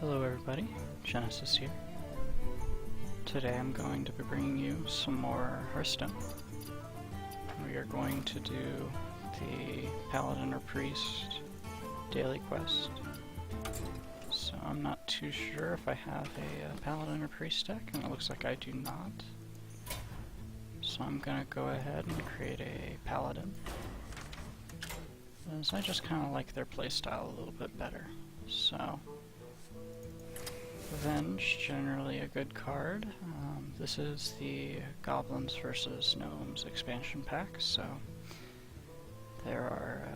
Hello everybody, Genesis here. Today I'm going to be bringing you some more Hearthstone. We are going to do the Paladin or Priest daily quest. So I'm not too sure if I have a Paladin or Priest deck, and it looks like I do not. So I'm going to go ahead and create a Paladin, as I just kind of like their playstyle a little bit better. So Avenge, generally a good card. This is the Goblins versus Gnomes expansion pack, so there are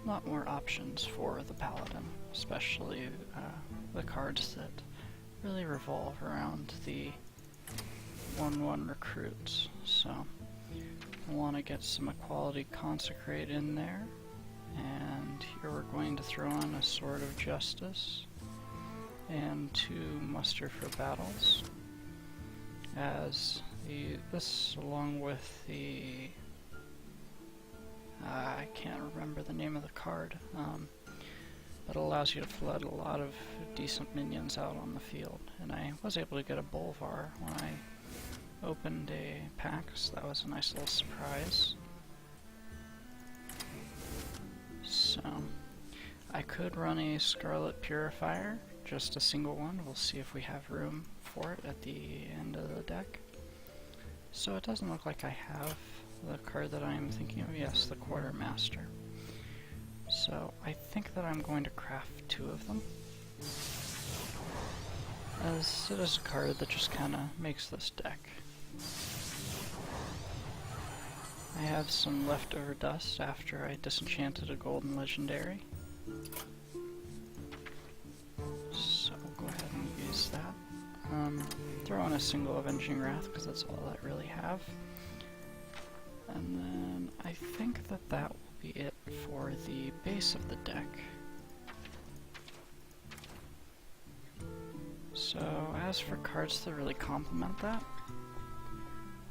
a lot more options for the Paladin, especially the cards that really revolve around the 1/1 recruits. So I want to get some Equality Consecrate in there, and here we're going to throw on a Sword of Justice and 2 Muster for Battles, as this along with the I can't remember the name of the card, but it allows you to flood a lot of decent minions out on the field, and I was able to get a Bolvar when I opened a pack, so that was a nice little surprise. So I could run a Scarlet Purifier, just a single one. We'll see if we have room for it at the end of the deck. So it doesn't look like I have the card that I'm thinking of. Yes, the Quartermaster. So I think that I'm going to craft 2 of them, as it is a card that just kind of makes this deck. I have some leftover dust after I disenchanted a golden legendary, so we'll go ahead and use that. Throw in a single Avenging Wrath because that's all I really have, and then I think that that will be it for the base of the deck. So as for cards that really complement that,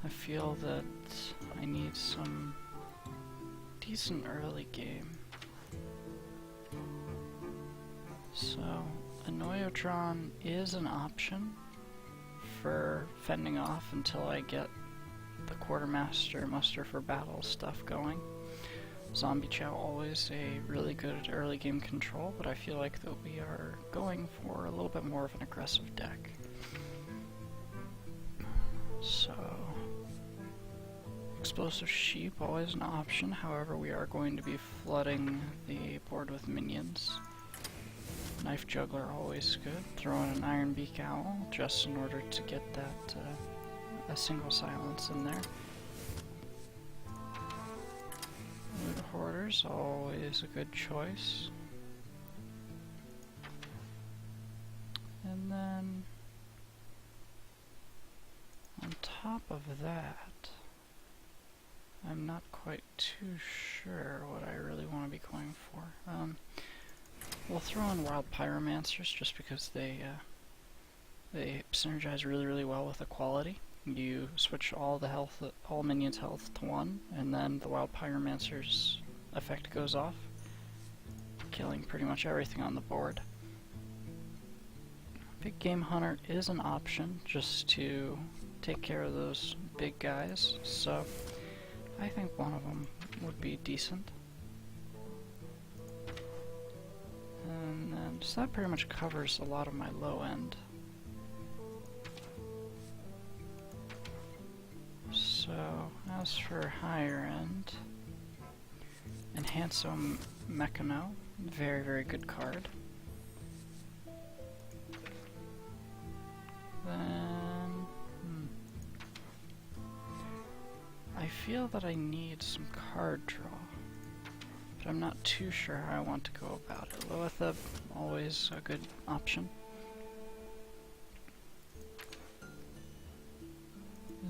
I feel that I need some decent early game. So Annoyodron is an option for fending off until I get the Quartermaster Muster for Battle stuff going. Zombie Chow always a really good early game control, but I feel like that we are going for a little bit more of an aggressive deck. So Explosive Sheep, always an option, however we are going to be flooding the board with minions. Knife Juggler, always good. Throw in an Iron Beak Owl, just in order to get that a single silence in there. Loot Hoarders, always a good choice. And then on top of that, I'm not quite too sure what I really want to be going for. We'll throw in Wild Pyromancers just because they synergize really well with Equality. You switch all minions' health to 1, and then the Wild Pyromancer's effect goes off, killing pretty much everything on the board. Big Game Hunter is an option just to take care of those big guys, so I think one of them would be decent. And then, so that pretty much covers a lot of my low end. So, as for higher end, Enhanso Mechano, very good card. Then, I feel that I need some card draw, but I'm not too sure how I want to go about it. Loetheb, always a good option.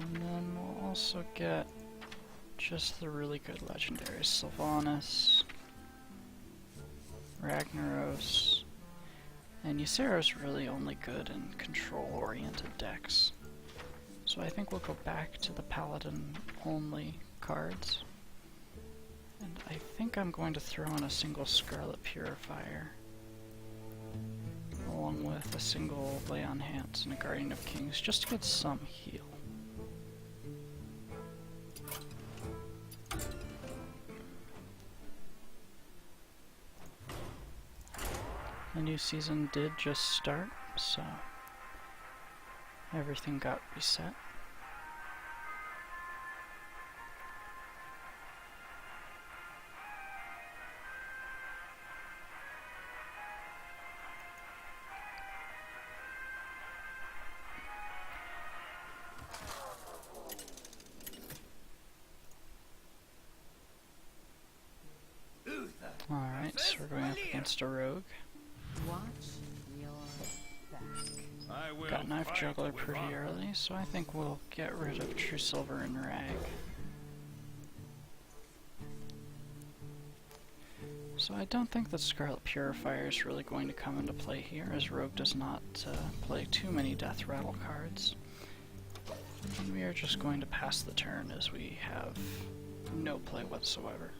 And then we'll also get just the really good legendaries. Sylvanas, Ragnaros, and Ysero's really only good in control-oriented decks. So I think we'll go back to the Paladin-only cards. And I think I'm going to throw in a single Scarlet Purifier, along with with a single Lay on Hands and a Guardian of Kings just to get some heal. The new season did just start, so everything got reset. Alright, so we're going up against a rogue. Got Knife Juggler pretty early, so I think we'll get rid of True Silver and Rag. So I don't think that Scarlet Purifier is really going to come into play here, as Rogue does not play too many Death Rattle cards. And we are just going to pass the turn as we have no play whatsoever.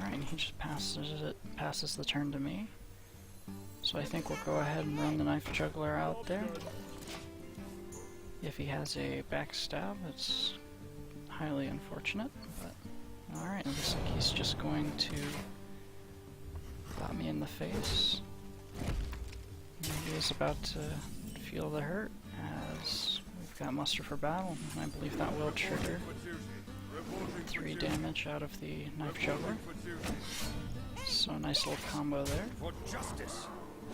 Alright, he just passes the turn to me. So I think we'll go ahead and run the Knife Juggler out there. If he has a backstab, it's highly unfortunate, but alright, it looks like he's just going to bop me in the face. He is about to feel the hurt, as we've got Muster for Battle, and I believe that will trigger 3 damage out of the Knife Juggler. So a nice little combo there.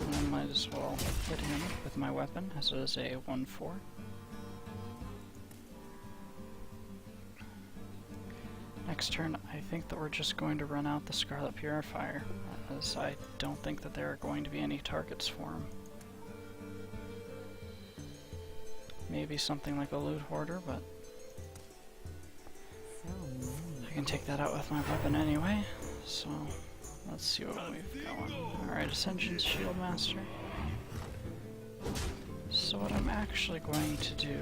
And I might as well hit him with my weapon, as it is a 1-4. Next turn, I think that we're just going to run out the Scarlet Purifier, as I don't think that there are going to be any targets for him. Maybe something like a Loot Hoarder, but I can take that out with my weapon anyway, so let's see what we've going. Alright, Ascension's Shield Master. So what I'm actually going to do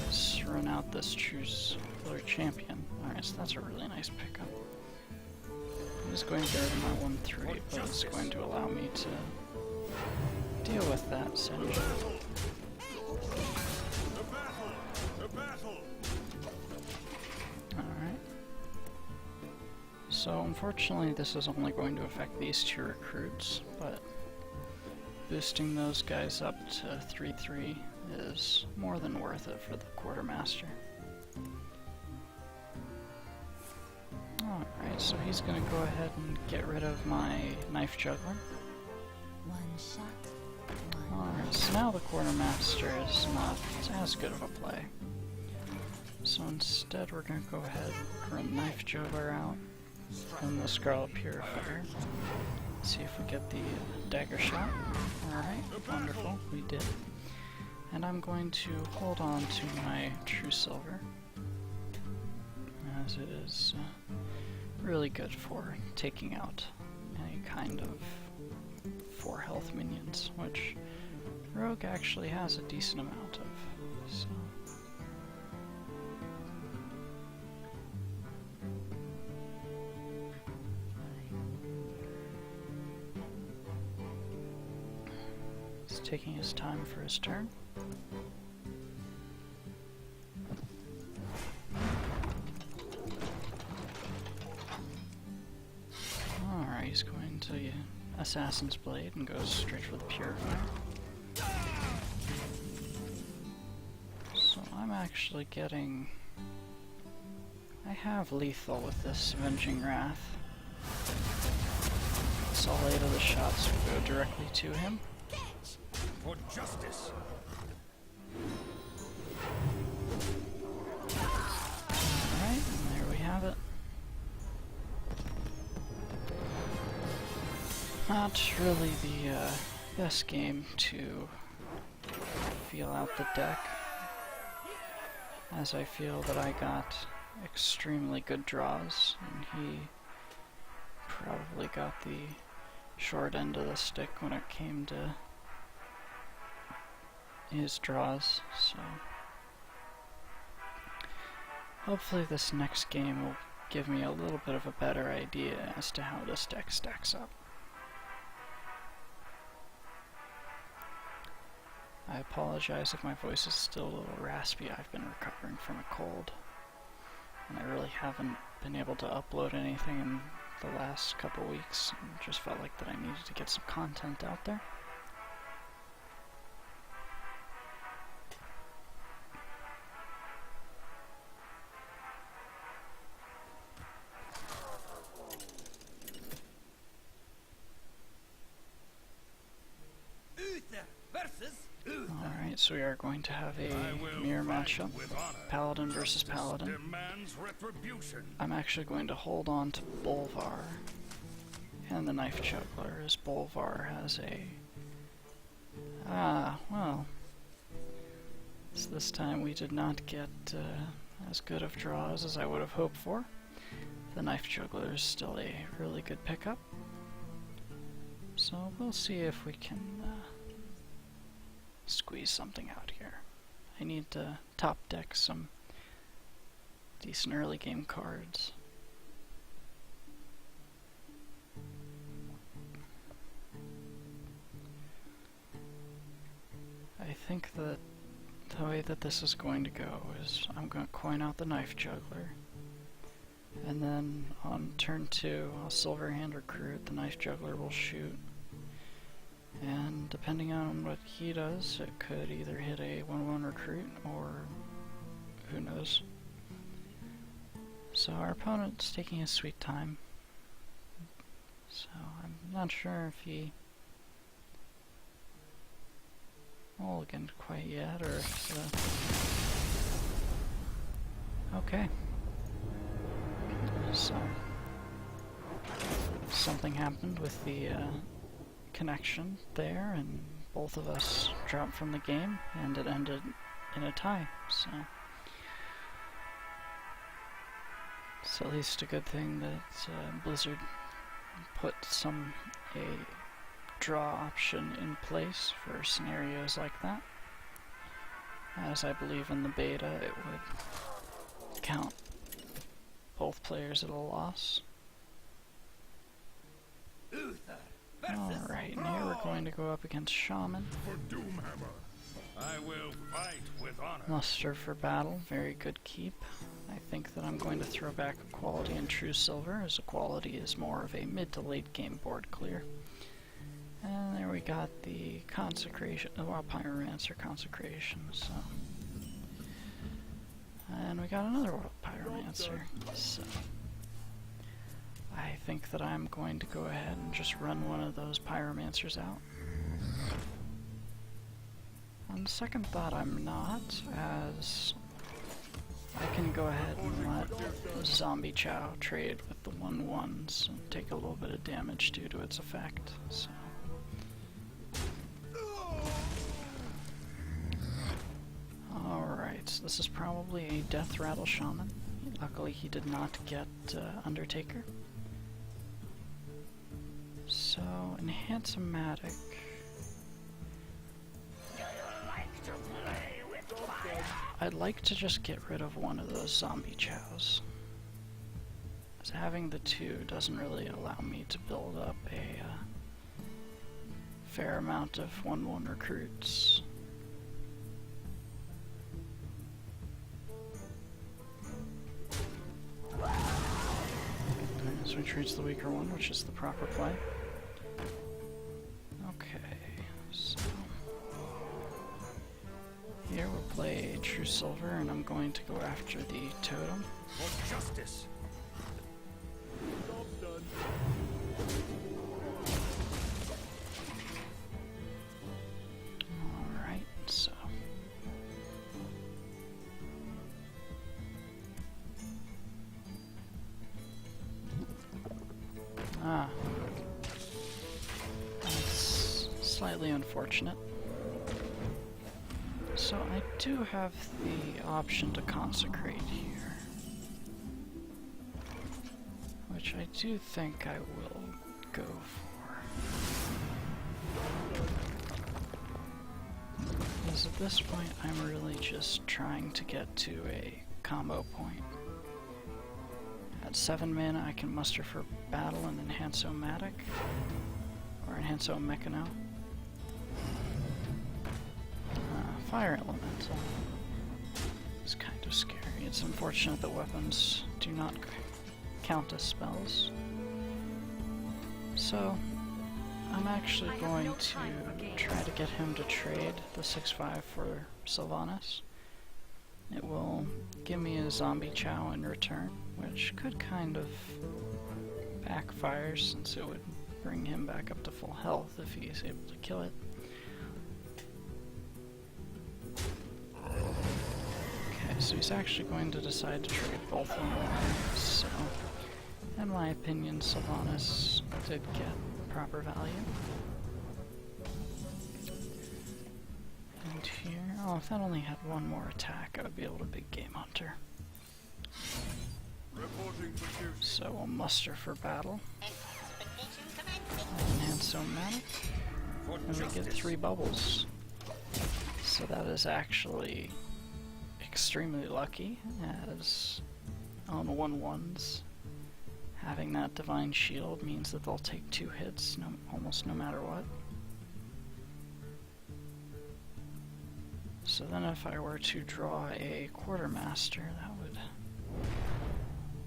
is run out this True Silver Champion. Alright, so that's a really nice pickup. I'm just going to get rid of my 1-3, but it's going to allow me to deal with that Ascension. Alright. So unfortunately this is only going to affect these 2 recruits, but boosting those guys up to 3-3 is more than worth it for the Quartermaster. Alright, so he's gonna go ahead and get rid of my Knife Juggler. Alright, so now the Quartermaster is not as good of a play. So instead we're gonna go ahead and run Knife Juggler out and the Scarlet Purifier. See if we get the dagger shot. Alright, wonderful, we did. And I'm going to hold on to my True Silver, as it is really good for taking out any kind of 4 health minions, which Rogue actually has a decent amount of, so. He's taking his time for his turn. Alright, he's going to Assassin's Blade and goes straight for the Purifier. So I'm actually getting... I have lethal with this Avenging Wrath. So all 8 of the shots will go directly to him. For justice. Alright, and there we have it. Not really the best game to feel out the deck, as I feel that I got extremely good draws, and he probably got the short end of the stick when it came to his draws, so hopefully this next game will give me a little bit of a better idea as to how this deck stacks up. I apologize if my voice is still a little raspy. I've been recovering from a cold, and I really haven't been able to upload anything in the last couple weeks, and just felt like that I needed to get some content out there. Alright, so we are going to have a mirror matchup. Paladin versus Paladin. I'm actually going to hold on to Bolvar and the Knife Juggler, as Bolvar has a... well. So this time we did not get as good of draws as I would have hoped for. The Knife Juggler is still a really good pickup. So we'll see if we can squeeze something out here. I need to top deck some decent early game cards. I think that the way that this is going to go is I'm going to coin out the Knife Juggler, and then on turn 2 I'll Silver Hand Recruit, the Knife Juggler will shoot, and depending on what he does, it could either hit a 1-1 recruit or who knows. So our opponent's taking his sweet time, so I'm not sure if he mulliganed quite yet, or if okay. So something happened with the connection there, and both of us dropped from the game, and it ended in a tie. So it's at least a good thing that Blizzard put a draw option in place for scenarios like that, as I believe in the beta it would count both players at a loss. Alright, and here we're going to go up against Shaman. I will fight with honor. Muster for battle, very good keep. I think that I'm going to throw back Equality and True Silver, as Equality is more of a mid to late game board clear. And there we got the Consecration, Pyromancer Consecration, so. And we got another Wild Pyromancer, so. I think that I'm going to go ahead and just run one of those Pyromancers out. On second thought, I'm not, as I can go ahead and let Zombie Chow trade with the 1/1s and take a little bit of damage due to its effect, so. Alright, so this is probably a Death Rattle Shaman. Luckily he did not get Undertaker. So, Enhance-O-Matic. I'd like to just get rid of one of those Zombie Chows, as having the 2 doesn't really allow me to build up a fair amount of 1/1 recruits. So we treats the weaker one, which is the proper play. Okay, so here we'll play True Silver, and I'm going to go after the totem. For justice. Alright, so that's slightly unfortunate. So I do have the option to Consecrate here, which I do think I will go for. Because at this point I'm really just trying to get to a combo point. at 7 mana, I can muster for battle and Enhance-O-Matic, or Enhance-O-Mechano. Fire Elemental. It's kind of scary. It's unfortunate that weapons do not count as spells. So, I'm actually going to try to get him to trade the 6/5 for Sylvanas. It will give me a zombie chow in return, which could kind of backfire since it would bring him back up to full health if he is able to kill it. Okay, so he's actually going to decide to trade both of them. So, in my opinion, Sylvanas did get proper value. And here, oh, if that only had one more attack, I would be able to big game hunter. So we'll muster for battle. Enhance-O-Matic. And we get 3 bubbles. So that is actually extremely lucky, as on 1/1s, having that Divine Shield means that they'll take 2 hits almost no matter what. So then if I were to draw a Quartermaster, that would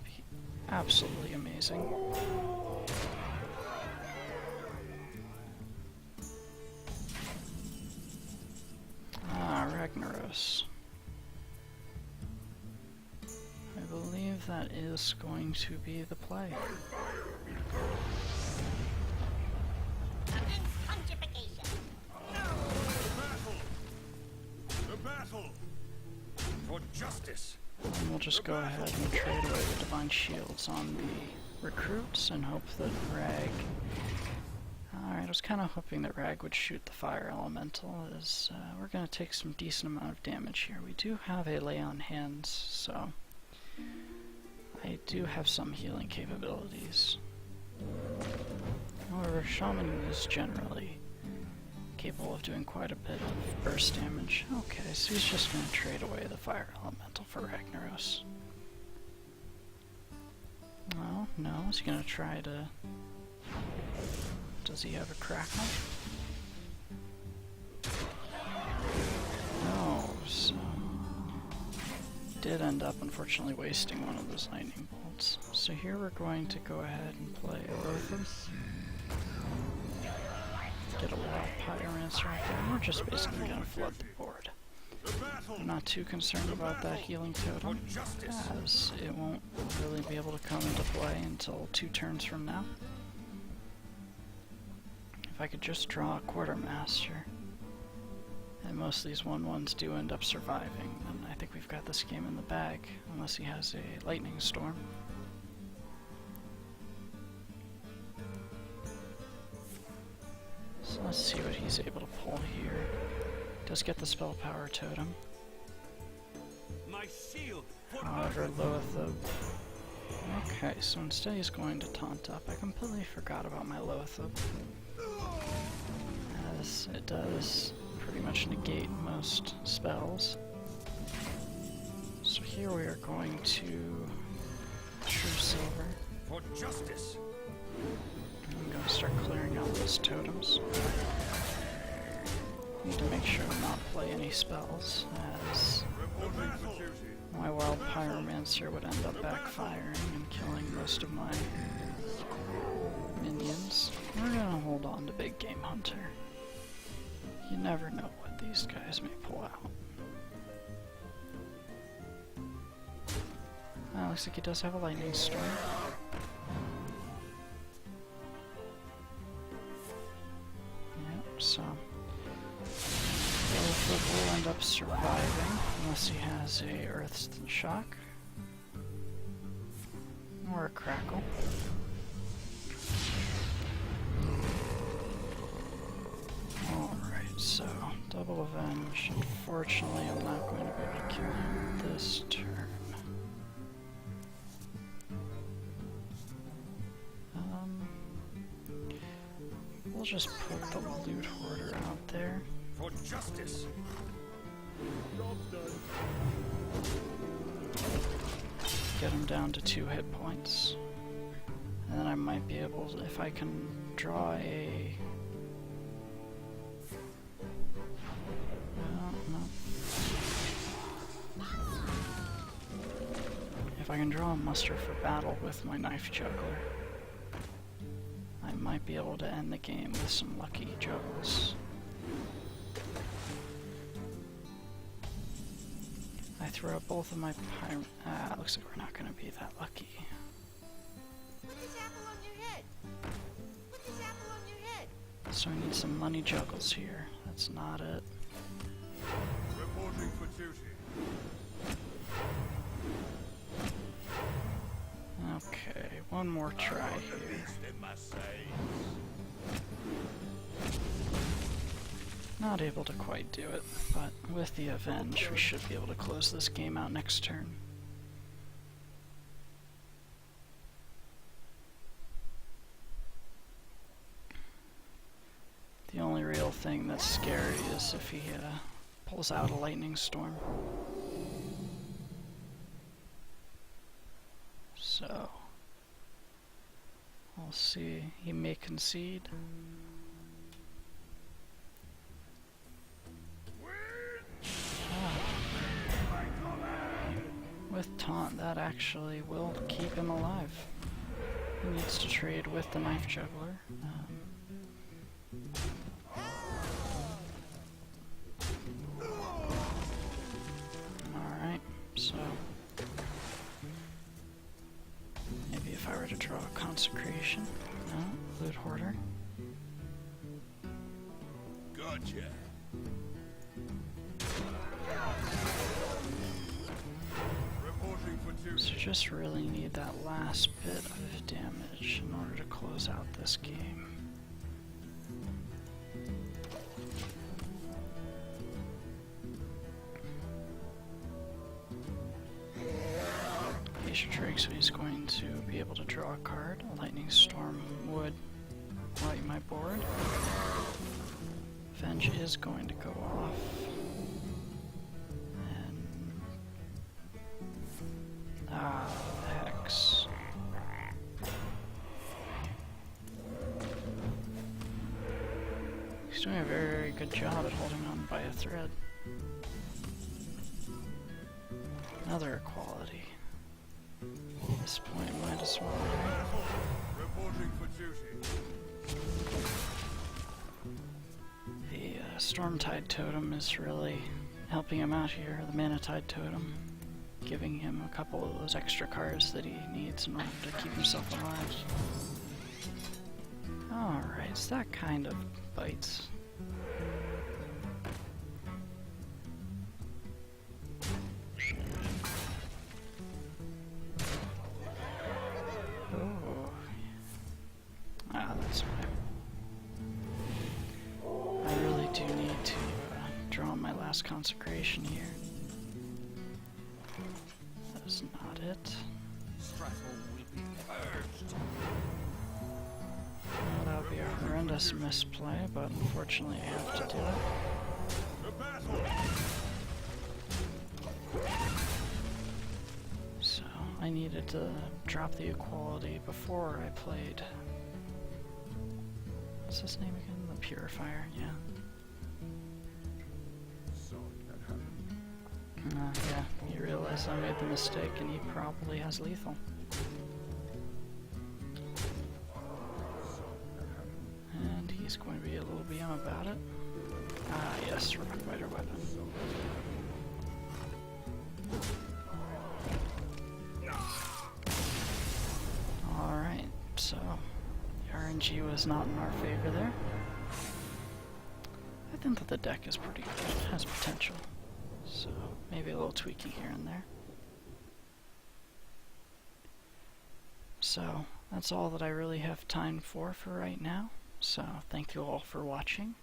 be absolutely amazing. Ragnaros. I believe that is going to be the play. The battle for justice. And we'll just go ahead and trade away the Divine Shields on the recruits and hope that Rag... Alright, I was kind of hoping that Rag would shoot the Fire Elemental, as we're going to take some decent amount of damage here. We do have a Lay on Hands, so I do have some healing capabilities. However, Shaman is generally capable of doing quite a bit of burst damage. Okay, so he's just going to trade away the Fire Elemental for Ragnaros. Well, no, is he going to try to... Does he have a Crackle? No, so... He did end up, unfortunately, wasting one of those lightning bolts. So here we're going to go ahead and play Lothar. Get a Wild Pyromancer out there, and we're just basically going to flood the board. I'm not too concerned about that healing totem, as it won't really be able to come into play until 2 turns from now. If I could just draw a Quartermaster, and most of these 1/1s do end up surviving, then I think we've got this game in the bag, unless he has a Lightning Storm. So let's see what he's able to pull here. Does get the Spell Power Totem. However, Lothar... Okay, so instead he's going to taunt up. I completely forgot about my Lothar, as it does pretty much negate most spells. So here we are going to True Silver. For justice. I'm going to start clearing out those totems. Need to make sure to not play any spells, as my Wild Pyromancer would end up backfiring and killing most of my minions. We're going to hold on to Big Game Hunter. You never know what these guys may pull out. Looks like he does have a Lightning Storm. Yep, so Lothar will end up surviving unless he has a Earth Shock or a Crackle. Alright, so Double Avenge. Unfortunately, I'm not going to be able to kill him this turn. We'll just put the Loot Hoarder out there. For justice. get him down to 2 hit points. And then I might be able to, if I can draw a... no. If I can draw a muster for battle with my knife juggler, I might be able to end the game with some lucky juggles. I throw out both of my looks like we're not going to be that lucky. Put this apple on your head. Put this apple on your head. So I need some money juggles here. That's not it. Reporting for duty. Okay, one more try here. In my sights. Not able to quite do it, but with the Avenge, we should be able to close this game out next turn. The only real thing that's scary is if he pulls out a lightning storm. So, we'll see. He may concede. With taunt, that actually will keep him alive. He needs to trade with the knife juggler. Alright, so maybe if I were to draw a consecration. No, loot hoarder. Gotcha. Reporting for duty. So just really need that last bit of damage in order to close out this game. Asia Drake, so he's going to be able to draw a card. A lightning storm would light my board. Avenge is going to go off. Hex. He's doing a very, very good job at holding on by a thread. Another equality. At this point, might as well. Reporting for duty. The Stormtide Totem is really helping him out here, the Manatide Totem. Giving him a couple of those extra cards that he needs in order to keep himself alive. Alright, so that kind of bites. Oh. Ah, that's right. I really do need to draw my last consecration here. That's not it. Well, that would be a horrendous misplay, but unfortunately I have to do it. So, I needed to drop the equality before I played... What's his name again? The Purifier, yeah. Yeah, he realized I made the mistake and he probably has lethal. And he's going to be a little BM about it. Ah, yes, Rockbiter weapon. Alright, so the RNG was not in our favor there. I think that the deck is pretty good, it has potential. So, maybe a little tweaking here and there. So, that's all that I really have time for right now. So, thank you all for watching.